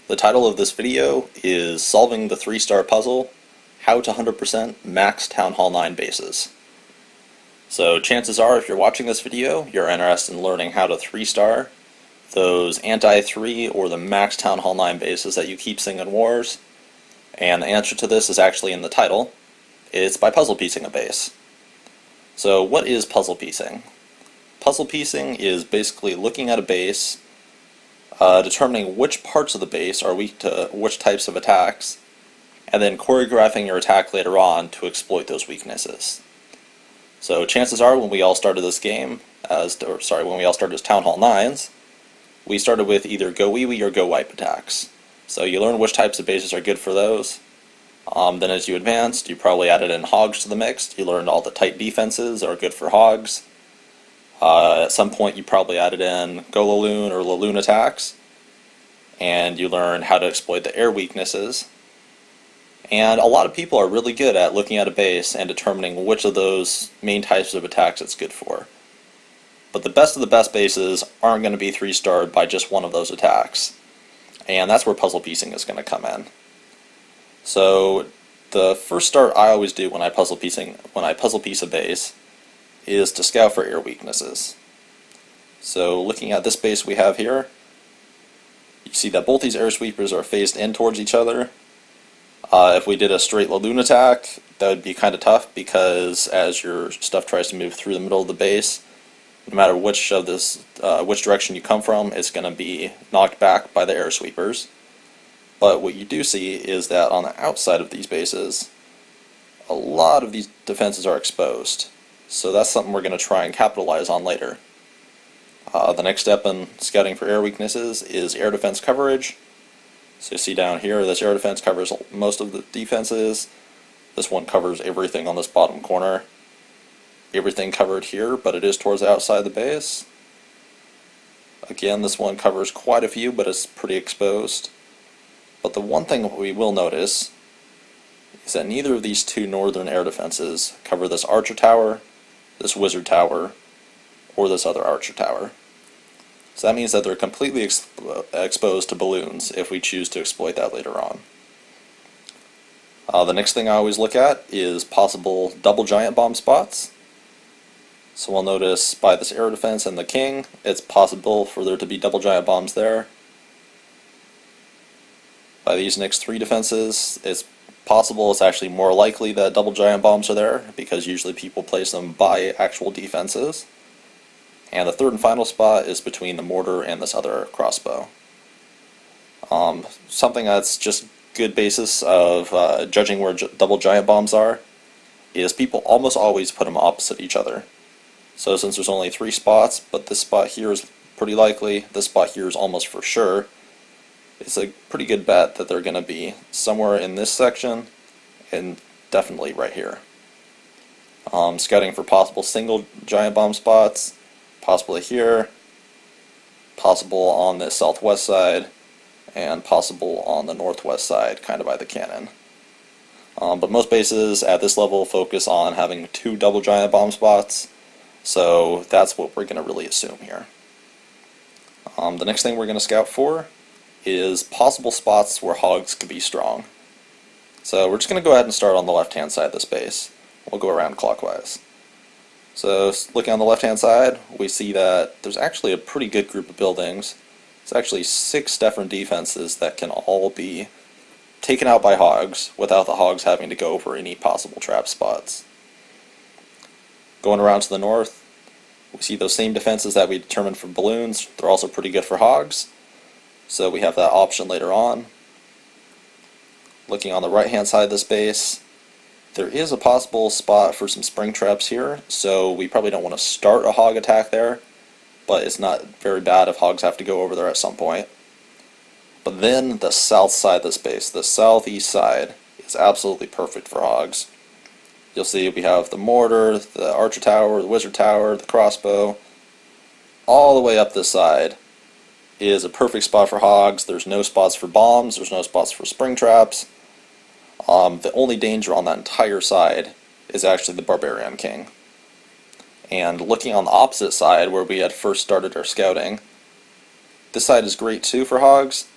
The title of this video is Solving the 3-Star Puzzle, How to 100% Max Town Hall 9 Bases. So chances are if you're watching this video, you're interested in learning how to 3-star those anti-3 or the max Town Hall 9 bases that you keep seeing in wars. And the answer to this is actually in the title. It's by puzzle piecing a base. So what is puzzle piecing? Puzzle piecing is basically looking at a base, determining which parts of the base are weak to which types of attacks, and then choreographing your attack later on to exploit those weaknesses. So chances are when we all started this game, when we all started as Town Hall 9s, we started with either go wee wee or go wipe attacks. So you learn which types of bases are good for those. Then as you advanced, you probably added in hogs to the mix. You learned all the tight defenses are good for hogs. At some point you probably added in Go Laloon or Laloon attacks, and you learned how to exploit the air weaknesses. And a lot of people are really good at looking at a base and determining which of those main types of attacks it's good for. But the best of the best bases aren't going to be 3-starred by just one of those attacks. And that's where puzzle piecing is going to come in. So the first start I always do when I puzzle piece a base is to scout for air weaknesses. So looking at this base we have here, you see that both these air sweepers are phased in towards each other. If we did a straight Laloon attack, that would be kind of tough because as your stuff tries to move through the middle of the base, no matter which direction you come from, it's going to be knocked back by the air sweepers. But what you do see is that on the outside of these bases, a lot of these defenses are exposed. So that's something we're going to try and capitalize on later. The next step in scouting for air weaknesses is air defense coverage. So you see down here, this air defense covers most of the defenses. This one covers everything on this bottom corner. Everything covered here, but it is towards the outside of the base. Again, this one covers quite a few, but it's pretty exposed. But the one thing we will notice is that neither of these two northern air defenses cover this archer tower, this wizard tower, or this other archer tower. So that means that they're completely exposed to balloons if we choose to exploit that later on. The next thing I always look at is possible double giant bomb spots. So we'll notice by this air defense and the king, it's possible for there to be double giant bombs there. By these next three defenses, it's possible, it's actually more likely that double giant bombs are there, because usually people place them by actual defenses. And the third and final spot is between the mortar and this other crossbow. Something that's just good basis of judging where double giant bombs are is people almost always put them opposite each other. So since there's only 3 spots, but this spot here is pretty likely, this spot here is almost for sure, it's a pretty good bet that they're going to be somewhere in this section and definitely right here. Scouting for possible single giant bomb spots, possibly here, possible on the southwest side, and possible on the northwest side, kind of by the cannon. But most bases at this level focus on having 2 double giant bomb spots, so that's what we're going to really assume here. The next thing we're going to scout for is possible spots where hogs could be strong. So we're just going to go ahead and start on the left hand side of this base. We'll go around clockwise. So looking on the left hand side, we see that there's actually a pretty good group of buildings. It's actually 6 different defenses that can all be taken out by hogs without the hogs having to go over any possible trap spots. Going around to the north, we see those same defenses that we determined for balloons. They're also pretty good for hogs, so we have that option later on. Looking on the right hand side of this base, there is a possible spot for some spring traps here, so we probably don't want to start a hog attack there, but it's not very bad if hogs have to go over there at some point. But then the south side of this base, the southeast side, is absolutely perfect for hogs. You'll see we have the mortar, the archer tower, the wizard tower, the crossbow. All the way up this side is a perfect spot for hogs. There's no spots for bombs, there's no spots for spring traps. The only danger on that entire side is actually the barbarian king. And looking on the opposite side where we had first started our scouting, this side is great too for hogs,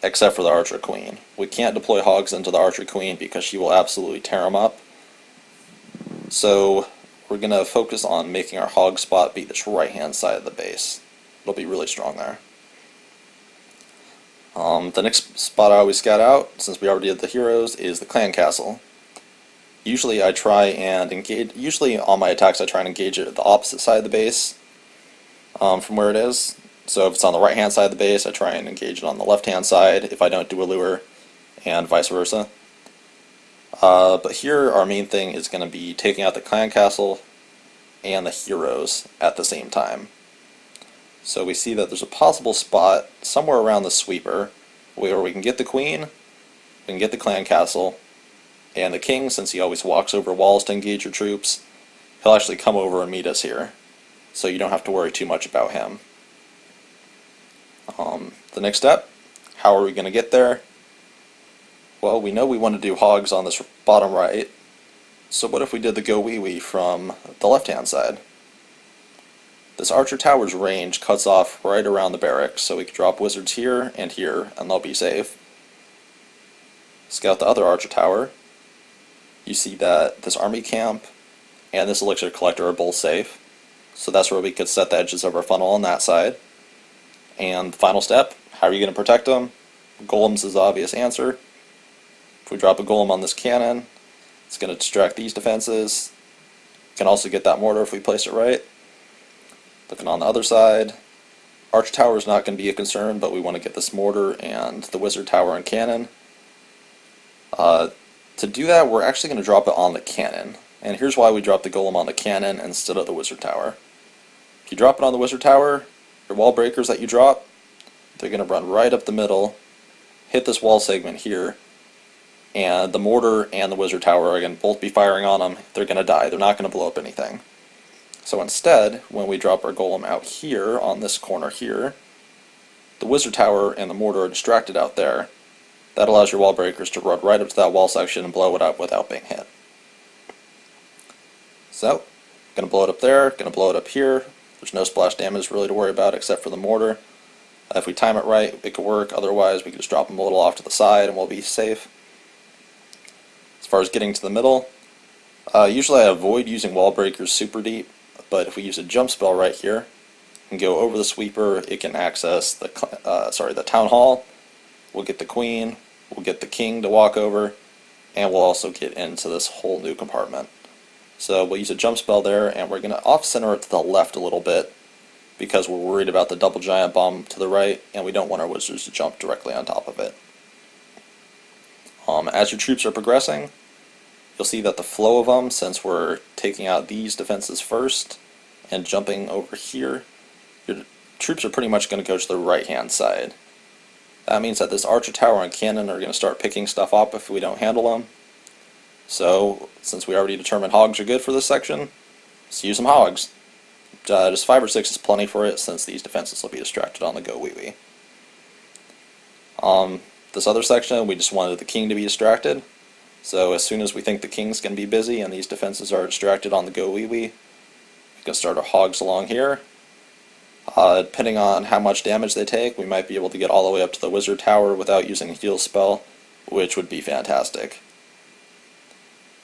except for the Archer Queen. We can't deploy hogs into the Archer Queen because she will absolutely tear them up. So we're going to focus on making our hog spot be this right-hand side of the base. It'll be really strong there. The next spot I always scout out, since we already did the heroes, is the clan castle. Usually I try and engage, usually on my attacks I try and engage it at the opposite side of the base from where it is. So if it's on the right hand side of the base, I try and engage it on the left hand side if I don't do a lure, and vice versa. But here our main thing is going to be taking out the clan castle and the heroes at the same time. So we see that there's a possible spot somewhere around the sweeper where we can get the queen, we can get the clan castle, and the king, since he always walks over walls to engage your troops, he'll actually come over and meet us here. So you don't have to worry too much about him. The next step, how are we going to get there? Well, we know we want to do hogs on this bottom right, so what if we did the go wee wee from the left hand side? This archer tower's range cuts off right around the barracks, so we can drop wizards here, and they'll be safe. Scout the other archer tower. You see that this army camp and this elixir collector are both safe, so that's where we could set the edges of our funnel on that side. And the final step, how are you going to protect them? Golems is the obvious answer. If we drop a golem on this cannon, it's going to distract these defenses. You can also get that mortar if we place it right. Looking on the other side, arch tower is not going to be a concern, but we want to get this mortar and the wizard tower and cannon. To do that, we're actually going to drop it on the cannon. And here's why we drop the golem on the cannon instead of the wizard tower. If you drop it on the wizard tower, your wall breakers that you drop, they're going to run right up the middle, hit this wall segment here, and the mortar and the wizard tower are going to both be firing on them. They're going to die. They're not going to blow up anything. So instead, when we drop our golem out here, on this corner here, the wizard tower and the mortar are distracted out there. That allows your wall breakers to run right up to that wall section and blow it up without being hit. So, going to blow it up there, going to blow it up here. There's no splash damage really to worry about except for the mortar. If we time it right, it could work. Otherwise, we can just drop them a little off to the side and we'll be safe. As far as getting to the middle, usually I avoid using wall breakers super deep, but if we use a jump spell right here and go over the sweeper, it can access the town hall. We'll get the queen, we'll get the king to walk over, and we'll also get into this whole new compartment. So we'll use a jump spell there, and we're going to off-center it to the left a little bit because we're worried about the double giant bomb to the right, and we don't want our wizards to jump directly on top of it. As your troops are progressing, you'll see that the flow of them, since we're taking out these defenses first and jumping over here, your troops are pretty much going to go to the right-hand side. That means that this archer tower and cannon are going to start picking stuff up if we don't handle them. So, since we already determined hogs are good for this section, let's use some hogs. Just 5 or 6 is plenty for it, since these defenses will be distracted on the go wee wee. This other section, we just wanted the king to be distracted. So as soon as we think the king's going to be busy and these defenses are distracted on the go wee wee, we can start our hogs along here. Depending on how much damage they take, we might be able to get all the way up to the wizard tower without using a heal spell, which would be fantastic.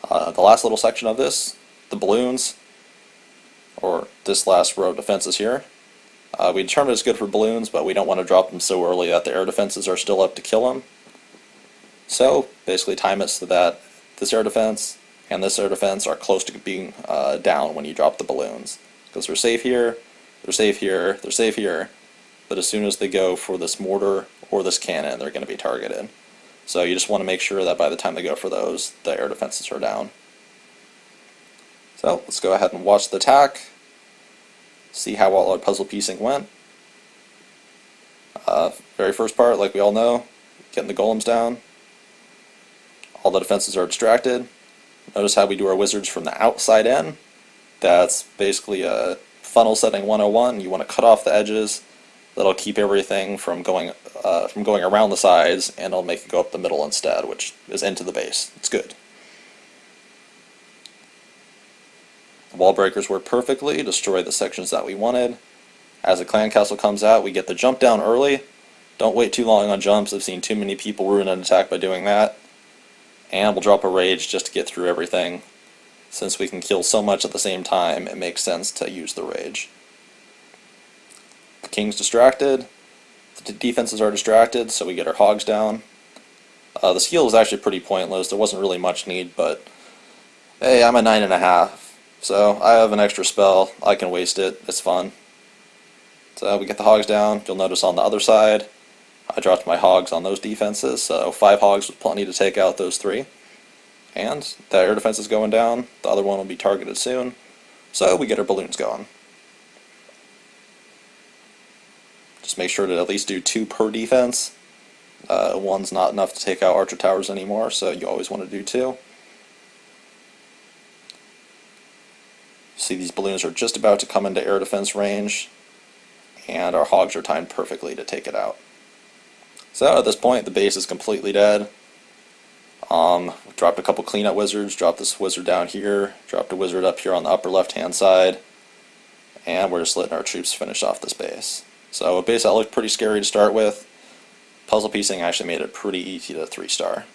The last little section of this, the balloons, or this last row of defenses here, we determined it's good for balloons, but we don't want to drop them so early that the air defenses are still up to kill them. So basically time it so that this air defense and this air defense are close to being down when you drop the balloons. Because they're safe here, they're safe here, they're safe here, but as soon as they go for this mortar or this cannon, they're going to be targeted. So you just want to make sure that by the time they go for those, the air defenses are down. So let's go ahead and watch the attack, see how all our puzzle piecing went. Very first part, like we all know, getting the golems down. All the defenses are distracted. Notice how we do our wizards from the outside in. That's basically a funnel setting 101. You want to cut off the edges. That'll keep everything from going around the sides, and it'll make it go up the middle instead, which is into the base. It's good. The wall breakers work perfectly, destroy the sections that we wanted. As the clan castle comes out, we get the jump down early Don't wait too long on jumps. I've seen too many people ruin an attack by doing that. And we'll drop a rage just to get through everything. Since we can kill so much at the same time, it makes sense to use the rage. The king's distracted. The defenses are distracted, so we get our hogs down. The skill is actually pretty pointless. There wasn't really much need, but hey, I'm a 9.5, so I have an extra spell. I can waste it. It's fun. So we get the hogs down. You'll notice on the other side, I dropped my hogs on those defenses, so 5 hogs was plenty to take out those 3. And the air defense is going down. The other one will be targeted soon, so we get our balloons going. Just make sure to at least do 2 per defense. One's not enough to take out archer towers anymore, so you always want to do 2. See, these balloons are just about to come into air defense range, and our hogs are timed perfectly to take it out. So at this point, the base is completely dead. Dropped a couple cleanup wizards, dropped this wizard down here, dropped a wizard up here on the upper left hand side, and we're just letting our troops finish off this base. So a base that looked pretty scary to start with. Puzzle piecing actually made it pretty easy to 3-star.